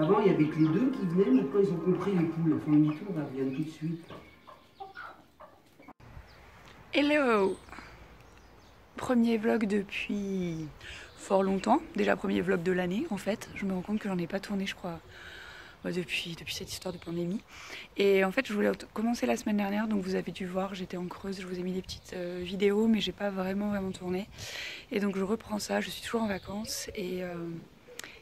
Avant, il y avait que les deux qui venaient, maintenant ils ont compris les poules. Elles font demi-tour, elles viennent tout de suite. Hello! Premier vlog depuis fort longtemps. Déjà premier vlog de l'année en fait. Je me rends compte que j'en ai pas tourné je crois depuis cette histoire de pandémie. Et en fait je voulais commencer la semaine dernière, donc vous avez dû voir, j'étais en Creuse, je vous ai mis des petites vidéos mais j'ai pas vraiment tourné. Et donc je reprends ça, je suis toujours en vacances et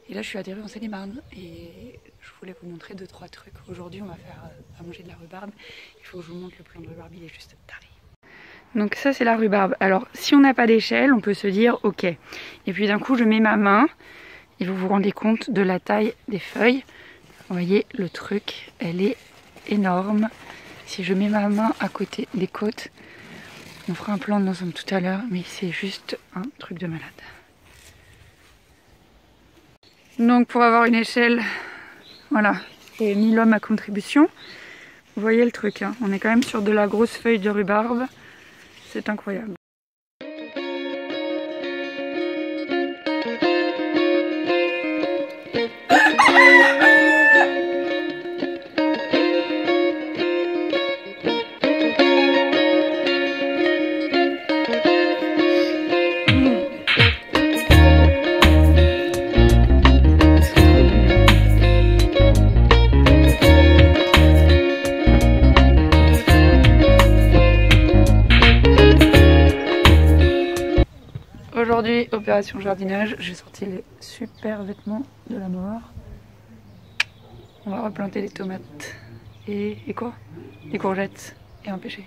là je suis atterrie en Seine-et-Marne et je voulais vous montrer 2-3 trucs. Aujourd'hui on va faire à manger de la rhubarbe. Il faut que je vous montre le plan de rhubarbe, il est juste taré. Donc ça c'est la rhubarbe. Alors si on n'a pas d'échelle on peut se dire ok. Et puis d'un coup je mets ma main et vous vous rendez compte de la taille des feuilles. Vous voyez le truc, elle est énorme. Si je mets ma main à côté des côtes, on fera un plan d'ensemble tout à l'heure, mais c'est juste un truc de malade. Donc pour avoir une échelle, voilà, j'ai mis l'homme à contribution. Vous voyez le truc, hein, on est quand même sur de la grosse feuille de rhubarbe. C'est incroyable. Aujourd'hui, opération jardinage, j'ai sorti les super vêtements de la mort. On va replanter les tomates et quoi? Les courgettes et un pêcher.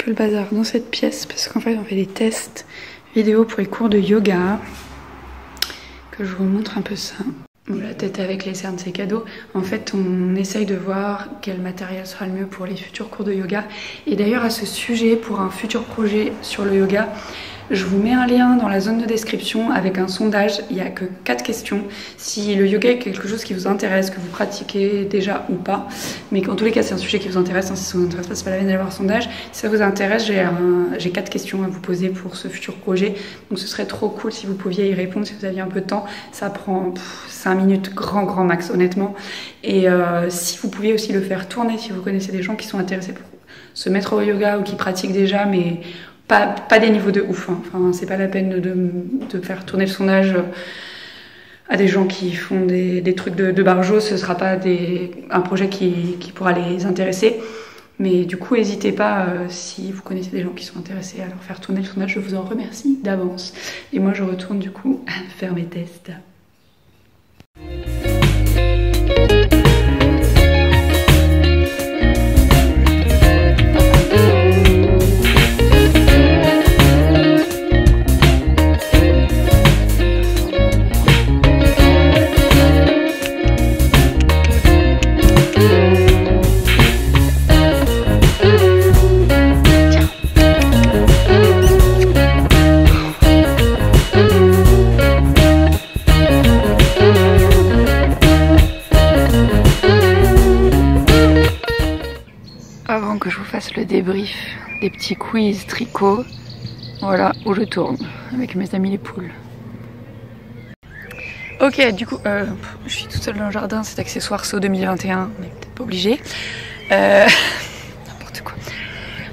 Le bazar dans cette pièce parce qu'en fait on fait des tests vidéo pour les cours de yoga, que je vous montre un peu ça. Bon, la tête avec les cernes c'est cadeau. En fait on essaye de voir quel matériel sera le mieux pour les futurs cours de yoga. Et d'ailleurs à ce sujet, pour un futur projet sur le yoga, je vous mets un lien dans la zone de description avec un sondage. Il n'y a que 4 questions. Si le yoga est quelque chose qui vous intéresse, que vous pratiquez déjà ou pas, mais qu'en tous les cas c'est un sujet qui vous intéresse, hein, si ça vous intéresse pas, c'est pas la peine d'aller voir un sondage. Si ça vous intéresse, j'ai 4 questions à vous poser pour ce futur projet. Donc ce serait trop cool si vous pouviez y répondre, si vous aviez un peu de temps. Ça prend 5 minutes grand max honnêtement. Et si vous pouviez aussi le faire tourner, si vous connaissez des gens qui sont intéressés pour se mettre au yoga ou qui pratiquent déjà, mais pas des niveaux de ouf, hein. Enfin, c'est pas la peine de faire tourner le sondage à des gens qui font des trucs de barjo, ce sera pas un projet qui pourra les intéresser. Mais du coup, n'hésitez pas, si vous connaissez des gens qui sont intéressés à leur faire tourner le sondage, je vous en remercie d'avance. Et moi, je retourne du coup faire mes tests. Avant que je vous fasse le débrief des petits quiz tricot, voilà où je tourne avec mes amis les poules. Ok, du coup, je suis toute seule dans le jardin, cet accessoire saut 2021, on n'est peut-être pas obligé. N'importe quoi.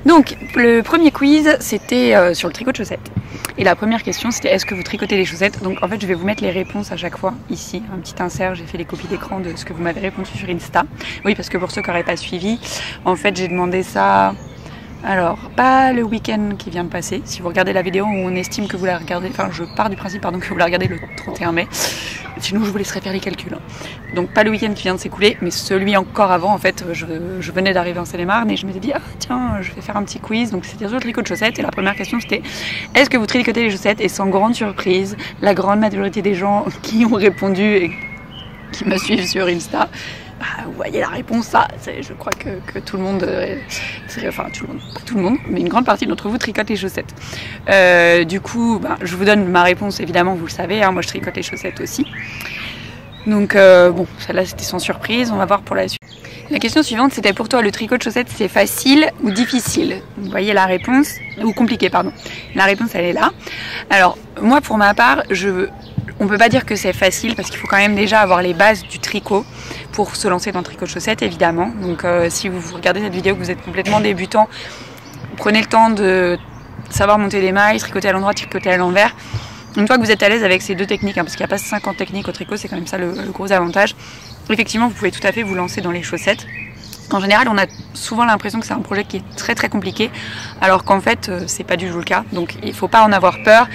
Donc, le premier quiz, c'était sur le tricot de chaussettes. Et la première question, c'était est-ce que vous tricotez les chaussettes? Donc en fait, je vais vous mettre les réponses à chaque fois ici, un petit insert. J'ai fait les copies d'écran de ce que vous m'avez répondu sur Insta. Oui, parce que pour ceux qui n'auraient pas suivi, en fait, j'ai demandé ça. Alors, pas le week-end qui vient de passer. Si vous regardez la vidéo, on estime que vous la regardez. Enfin, je pars du principe, pardon, que vous la regardez le 31 mai. Sinon, je vous laisserai faire les calculs. Donc, pas le week-end qui vient de s'écouler, mais celui encore avant. En fait, je venais d'arriver en Seine-et-Marne et je m'étais dit, ah tiens, je vais faire un petit quiz. Donc, c'était sur le tricot de chaussettes. Et la première question, c'était est-ce que vous tricotez les chaussettes? Et sans grande surprise, la grande majorité des gens qui ont répondu et qui me suivent sur Insta, vous voyez la réponse, ça, je crois que tout le monde, enfin tout le monde, pas tout le monde, mais une grande partie d'entre vous tricote les chaussettes. Du coup, je vous donne ma réponse, évidemment, vous le savez, hein, moi je tricote les chaussettes aussi. Donc bon, celle-là c'était sans surprise, on va voir pour la suite. La question suivante, c'était pour toi, le tricot de chaussettes, c'est facile ou difficile? Vous voyez la réponse, ou compliqué, pardon. La réponse, elle est là. Alors, moi pour ma part, on peut pas dire que c'est facile parce qu'il faut quand même déjà avoir les bases du tricot pour se lancer dans le tricot de chaussettes, évidemment. Donc si vous regardez cette vidéo que vous êtes complètement débutant, prenez le temps de savoir monter des mailles, tricoter à l'endroit, tricoter à l'envers. Une fois que vous êtes à l'aise avec ces deux techniques, hein, parce qu'il n'y a pas 50 techniques au tricot, c'est quand même ça le gros avantage. Effectivement, vous pouvez tout à fait vous lancer dans les chaussettes. En général, on a souvent l'impression que c'est un projet qui est très très compliqué, alors qu'en fait, c'est pas du tout le cas. Donc il ne faut pas en avoir peur.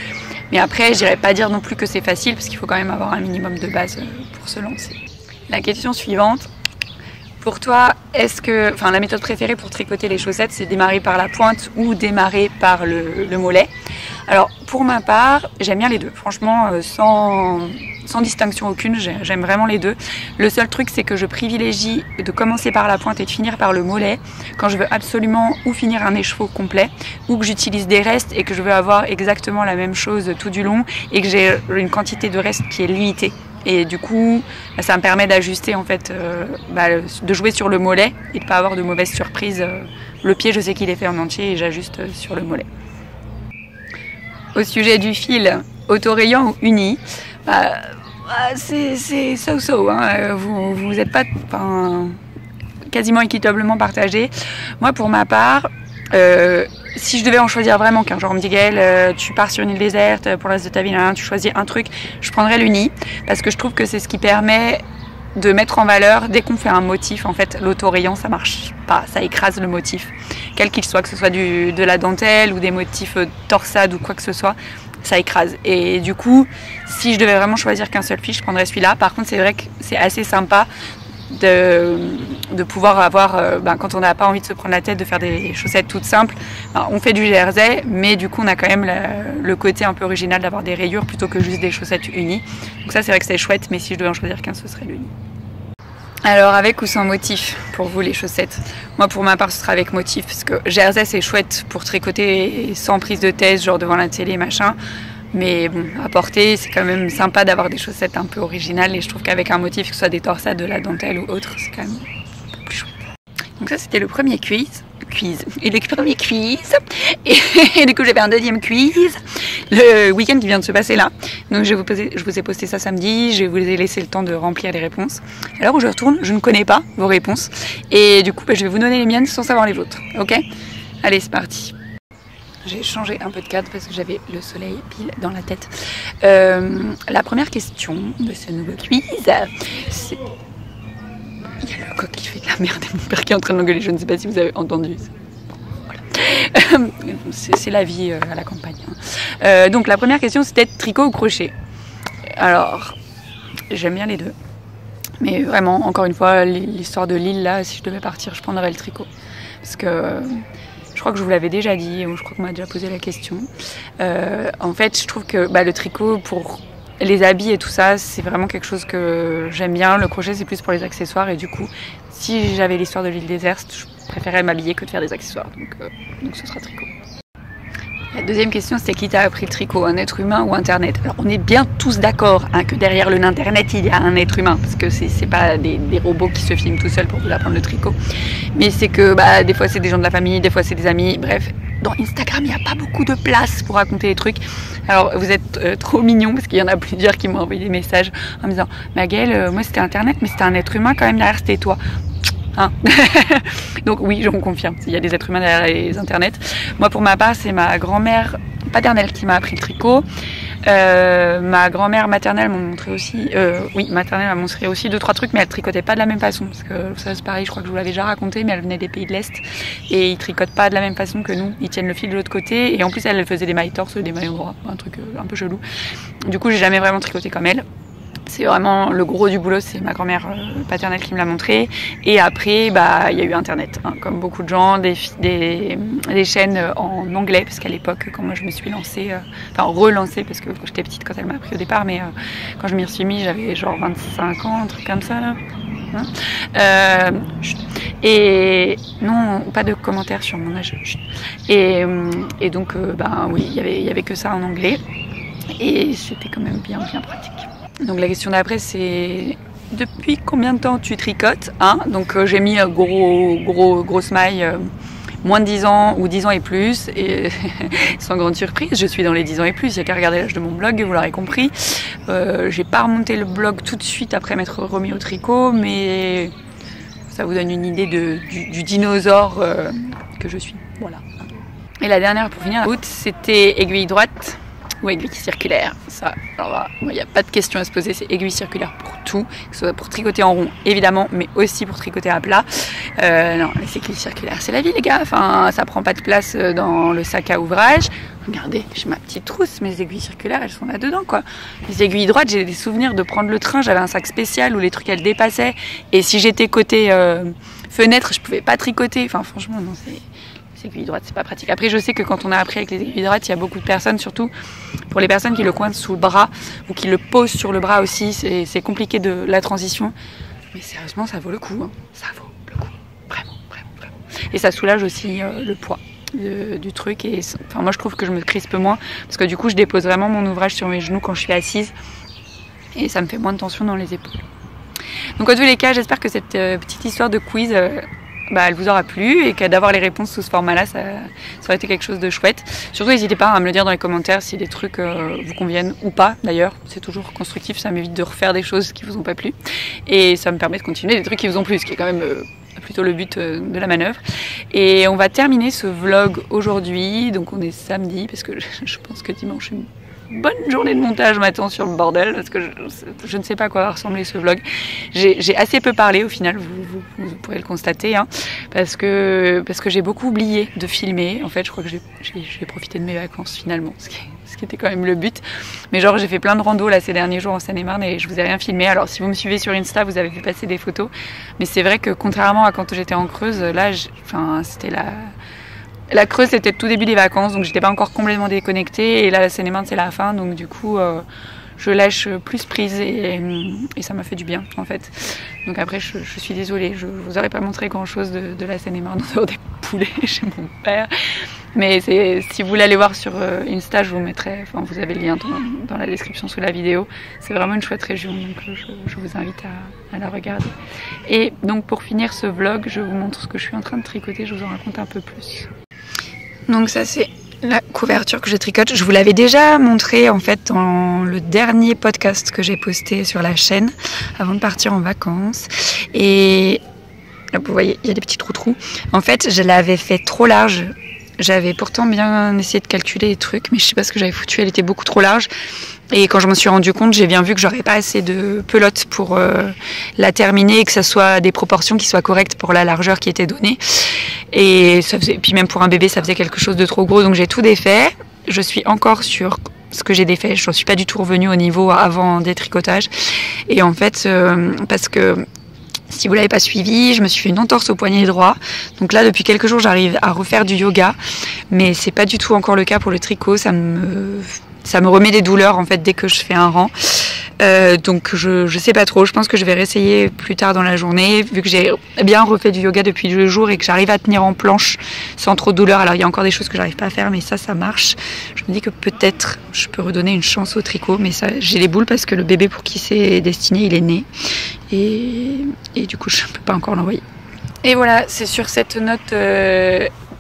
Mais après, je n'irais pas dire non plus que c'est facile, parce qu'il faut quand même avoir un minimum de base pour se lancer. La question suivante, pour toi, la méthode préférée pour tricoter les chaussettes, c'est démarrer par la pointe ou démarrer par le mollet? Alors, pour ma part, j'aime bien les deux. Franchement, sans distinction aucune, j'aime vraiment les deux. Le seul truc, c'est que je privilégie de commencer par la pointe et de finir par le mollet quand je veux absolument ou finir un écheveau complet, ou que j'utilise des restes et que je veux avoir exactement la même chose tout du long et que j'ai une quantité de restes qui est limitée. Et du coup, ça me permet d'ajuster en fait, de jouer sur le mollet et de ne pas avoir de mauvaises surprises. Le pied, je sais qu'il est fait en entier et j'ajuste sur le mollet. Au sujet du fil, auto-rayant ou uni, c'est so-so, hein. Vous n'êtes pas quasiment équitablement partagé. Moi, pour ma part, si je devais en choisir vraiment qu'un, genre on me dit Gaëlle, tu pars sur une île déserte pour le reste de ta vie, tu choisis un truc, je prendrais l'uni, parce que je trouve que c'est ce qui permet de mettre en valeur, dès qu'on fait un motif, en fait, l'auto-rayant, ça marche pas, ça écrase le motif, quel qu'il soit, que ce soit de la dentelle ou des motifs torsades ou quoi que ce soit, ça écrase. Et du coup, si je devais vraiment choisir qu'un seul fil, je prendrais celui-là. Par contre, c'est vrai que c'est assez sympa de pouvoir avoir, quand on n'a pas envie de se prendre la tête, de faire des chaussettes toutes simples. Alors, on fait du jersey, mais du coup, on a quand même le côté un peu original d'avoir des rayures plutôt que juste des chaussettes unies. Donc ça, c'est vrai que c'est chouette, mais si je devais en choisir qu'un, ce serait l'uni. Alors, avec ou sans motif pour vous les chaussettes? Moi, pour ma part, ce sera avec motif, parce que jersey, c'est chouette pour tricoter sans prise de tête, genre devant la télé, machin. Mais bon, à porter, c'est quand même sympa d'avoir des chaussettes un peu originales, et je trouve qu'avec un motif, que ce soit des torsades, de la dentelle ou autre, c'est quand même un peu plus chouette. Donc ça, c'était le premier quiz. Et le premier quiz. Et du coup, j'avais un deuxième quiz le week-end qui vient de se passer là. Donc je vous ai posté ça samedi. Je vous ai laissé le temps de remplir les réponses. Alors où je retourne, je ne connais pas vos réponses. Et du coup, je vais vous donner les miennes sans savoir les vôtres. Ok? Allez, c'est parti. J'ai changé un peu de cadre parce que j'avais le soleil pile dans la tête. La première question de ce nouveau quiz, c'est... Il y a le coq qui fait de la merde et mon père qui est en train de l'engueuler. Je ne sais pas si vous avez entendu. Voilà. C'est la vie à la campagne. Donc la première question, c'était tricot ou crochet. Alors, j'aime bien les deux. Mais vraiment, encore une fois, l'histoire de l'île, là, si je devais partir, je prendrais le tricot. Parce que je crois que je vous l'avais déjà dit, ou je crois qu'on m'a déjà posé la question. En fait, je trouve que le tricot, pour les habits et tout ça, c'est vraiment quelque chose que j'aime bien. Le crochet, c'est plus pour les accessoires. Et du coup, si j'avais l'histoire de l'île déserte, je préférerais m'habiller que de faire des accessoires. Donc ce sera tricot. La deuxième question, c'était qui t'a appris le tricot, un être humain ou Internet? Alors on est bien tous d'accord que derrière le Internet, il y a un être humain, parce que c'est pas des robots qui se filment tout seuls pour vous apprendre le tricot. Mais c'est que des fois c'est des gens de la famille, des fois c'est des amis, bref. Dans Instagram, il n'y a pas beaucoup de place pour raconter les trucs. Alors vous êtes trop mignons, parce qu'il y en a plusieurs qui m'ont envoyé des messages en me disant « Maëlle, moi c'était Internet, mais c'était un être humain quand même, derrière c'était toi ». Hein. Donc oui, je vous confirme, il y a des êtres humains derrière les internets. Moi pour ma part, c'est ma grand-mère paternelle qui m'a appris le tricot. Ma grand-mère maternelle m'a montré aussi, maternelle m'a montré aussi 2-3 trucs, mais elle tricotait pas de la même façon, parce que ça c'est pareil, je crois que je vous l'avais déjà raconté, mais elle venait des pays de l'Est et ils tricotent pas de la même façon que nous, ils tiennent le fil de l'autre côté, et en plus elle faisait des mailles torse, des mailles droits, un truc un peu chelou. Du coup j'ai jamais vraiment tricoté comme elle. C'est vraiment le gros du boulot, c'est ma grand-mère paternelle qui me l'a montré. Et après, il y a eu Internet, comme beaucoup de gens, des chaînes en anglais, parce qu'à l'époque, quand moi je me suis lancée, relancée, parce que j'étais petite quand elle m'a appris au départ, mais quand je m'y suis mis, j'avais genre 25 ans, un truc comme ça là. Et non, pas de commentaires sur mon âge. Et donc, oui, il y avait que ça en anglais, et c'était quand même bien pratique. Donc la question d'après, c'est depuis combien de temps tu tricotes, hein? Donc j'ai mis grosse maille, moins de 10 ans ou 10 ans et plus, et sans grande surprise, je suis dans les 10 ans et plus, il n'y a qu'à regarder l'âge de mon blog, vous l'aurez compris. J'ai pas remonté le blog tout de suite après m'être remis au tricot, mais ça vous donne une idée du dinosaure que je suis. Voilà. Et la dernière pour finir, c'était aiguille droite ou aiguille circulaire. Ça, alors il n'y a pas de question à se poser, c'est aiguille circulaire pour tout, que ce soit pour tricoter en rond évidemment, mais aussi pour tricoter à plat. Non, les aiguilles circulaires, c'est la vie les gars, enfin ça prend pas de place dans le sac à ouvrage. Regardez, j'ai ma petite trousse, mes aiguilles circulaires elles sont là dedans quoi. Les aiguilles droites, j'ai des souvenirs de prendre le train, j'avais un sac spécial où les trucs elles dépassaient, et si j'étais côté fenêtre, je pouvais pas tricoter, enfin franchement non, c'est... aiguilles droites, c'est pas pratique. Après, je sais que quand on a appris avec les aiguilles droites, il y a beaucoup de personnes, surtout pour les personnes qui le coincent sous le bras ou qui le posent sur le bras aussi, c'est compliqué de la transition. Mais sérieusement, ça vaut le coup. Hein. Ça vaut le coup. Vraiment. Et ça soulage aussi le poids du truc. Et moi, je trouve que je me crispe moins parce que du coup, je dépose vraiment mon ouvrage sur mes genoux quand je suis assise et ça me fait moins de tension dans les épaules. Donc, en tous les cas, j'espère que cette petite histoire de quiz elle vous aura plu et que d'avoir les réponses sous ce format-là, ça aurait été quelque chose de chouette. Surtout, n'hésitez pas à me le dire dans les commentaires si des trucs vous conviennent ou pas. D'ailleurs, c'est toujours constructif, ça m'évite de refaire des choses qui vous ont pas plu et ça me permet de continuer des trucs qui vous ont plu, ce qui est quand même plutôt le but de la manœuvre. Et on va terminer ce vlog aujourd'hui, donc on est samedi parce que je pense que dimanche est une bonne journée de montage m'attend sur le bordel parce que je ne sais pas à quoi va ressembler ce vlog. J'ai assez peu parlé au final, vous pourrez le constater, hein, parce que j'ai beaucoup oublié de filmer. En fait, je crois que j'ai profité de mes vacances finalement, ce qui était quand même le but. Mais genre j'ai fait plein de randos là ces derniers jours en Seine-et-Marne et je vous ai rien filmé. Alors si vous me suivez sur Insta, vous avez vu passer des photos. Mais c'est vrai que contrairement à quand j'étais en Creuse, là, c'était la Creuse, c'était le tout début des vacances, donc j'étais pas encore complètement déconnectée. Et là, la Seine-et-Marne, c'est la fin, donc du coup, je lâche plus prise et ça m'a fait du bien, en fait. Donc après, je suis désolée, je vous aurais pas montré grand-chose de la Seine-et-Marne en dehors des poulets chez mon père. Mais si vous voulez aller voir sur Insta, je vous mettrai, vous avez le lien dans la description sous la vidéo. C'est vraiment une chouette région, donc je vous invite à la regarder. Et donc pour finir ce vlog, je vous montre ce que je suis en train de tricoter, je vous en raconte un peu plus. Donc ça c'est la couverture que je tricote. Je vous l'avais déjà montré en fait dans le dernier podcast que j'ai posté sur la chaîne avant de partir en vacances. Et là, vous voyez, il y a des petits trous. En fait, je l'avais fait trop large J'avais pourtant bien essayé de calculer les trucs, mais je sais pas ce que j'avais foutu, elle était beaucoup trop large. Et quand je m'en suis rendu compte, j'ai bien vu que j'aurais pas assez de pelote pour la terminer et que ça soit des proportions qui soient correctes pour la largeur qui était donnée. Et ça faisait, puis même pour un bébé, ça faisait quelque chose de trop gros, donc j'ai tout défait. Je suis encore sur ce que j'ai défait, je ne suis pas du tout revenue au niveau avant des tricotages. Et en fait, parce que si vous l'avez pas suivi, je me suis fait une entorse au poignet droit. Donc là, depuis quelques jours, j'arrive à refaire du yoga, mais c'est pas du tout encore le cas pour le tricot. Ça me remet des douleurs en fait dès que je fais un rang. Donc je sais pas trop. Je pense que je vais réessayer plus tard dans la journée, vu que j'ai bien refait du yoga depuis 2 jours et que j'arrive à tenir en planche sans trop de douleur. Alors il y a encore des choses que j'arrive pas à faire, mais ça marche. Je me dis que peut-être je peux redonner une chance au tricot, mais ça, j'ai les boules parce que le bébé pour qui c'est destiné, il est né. Et du coup, je ne peux pas encore l'envoyer. Et voilà, c'est sur cette note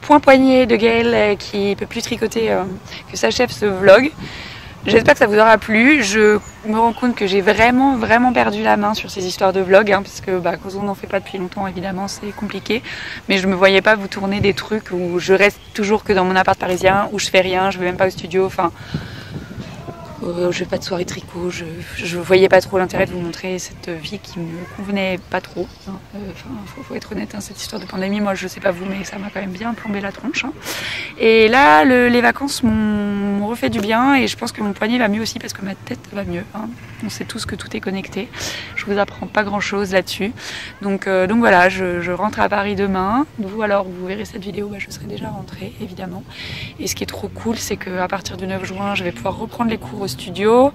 point poignet de Gaëlle qui ne peut plus tricoter que s'achève ce vlog. J'espère que ça vous aura plu. Je me rends compte que j'ai vraiment perdu la main sur ces histoires de vlog, hein, parce que quand on n'en fait pas depuis longtemps, évidemment, c'est compliqué. Mais je me voyais pas vous tourner des trucs où je reste toujours que dans mon appart parisien, où je fais rien, je vais même pas au studio. Enfin, je fais pas de soirée tricot, je voyais pas trop l'intérêt de vous montrer cette vie qui me convenait pas trop. Faut être honnête, hein, cette histoire de pandémie, moi je sais pas vous, mais ça m'a quand même bien plombé la tronche. Hein. Et là, les vacances m'ont refait du bien et je pense que mon poignet va mieux aussi parce que ma tête va mieux. Hein. On sait tous que tout est connecté. Je vous apprends pas grand chose là-dessus. Donc voilà, je rentre à Paris demain. Vous alors, vous verrez cette vidéo, je serai déjà rentrée évidemment. Et ce qui est trop cool, c'est qu'à partir du 9 juin, je vais pouvoir reprendre les cours au studio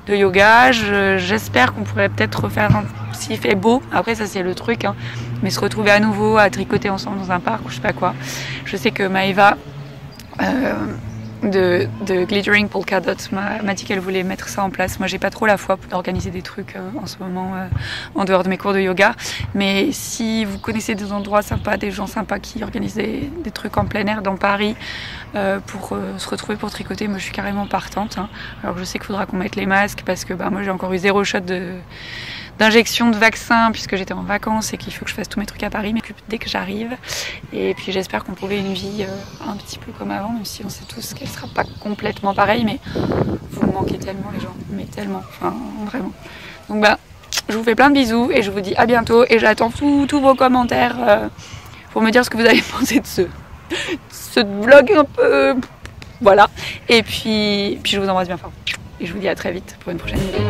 de yoga. J'espère qu'on pourrait peut-être refaire, s'il fait beau, après ça c'est le truc, hein, mais se retrouver à nouveau à tricoter ensemble dans un parc ou je sais pas quoi. Je sais que Maëva de Glittering Polka Dot m'a dit qu'elle voulait mettre ça en place. Moi j'ai pas trop la foi pour organiser des trucs en ce moment en dehors de mes cours de yoga, mais si vous connaissez des endroits sympas, des gens sympas qui organisent des trucs en plein air dans Paris pour se retrouver pour tricoter, moi je suis carrément partante, hein. Alors je sais qu'il faudra qu'on mette les masques parce que moi j'ai encore eu 0 shot d'injection de vaccin puisque j'étais en vacances et qu'il faut que je fasse tous mes trucs à Paris, mais dès que j'arrive. Et puis j'espère qu'on pourrait une vie un petit peu comme avant, même si on sait tous qu'elle sera pas complètement pareille, mais vous me manquez tellement les gens, mais tellement, enfin vraiment. Donc je vous fais plein de bisous et je vous dis à bientôt et j'attends tous vos commentaires pour me dire ce que vous avez pensé de ce vlog un peu... Voilà. Et puis je vous embrasse bien fort. Et je vous dis à très vite pour une prochaine vidéo.